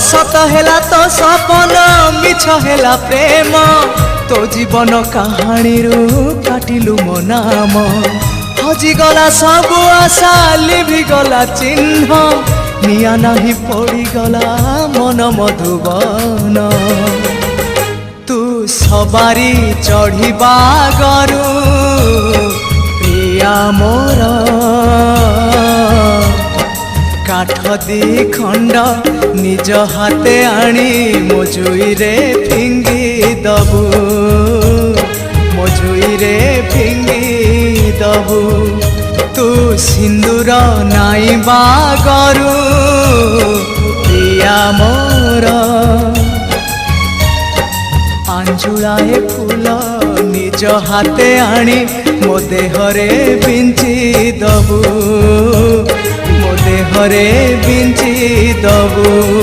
सत हेला तो सपन मिछ हेला प्रेम तो जीवन कहानी रू काटिलु मो नाम हजिगला सबु आशा लिभिगला चिन्ह निया नाही पड़ीगला मन मधुबन तू सबारी चढ़िबा गरु प्रिया मोर काठ दी खंड निज हाथे आनी मोजुई रे फिंगी दबु मोजुई रे फिंगी दबु तू सिंदूर नाई बागरु प्रिया मोर आंजुलाए फूल निज हाथे आनी मो देहरे बिंची दबु मो देहरे बिंची दबु।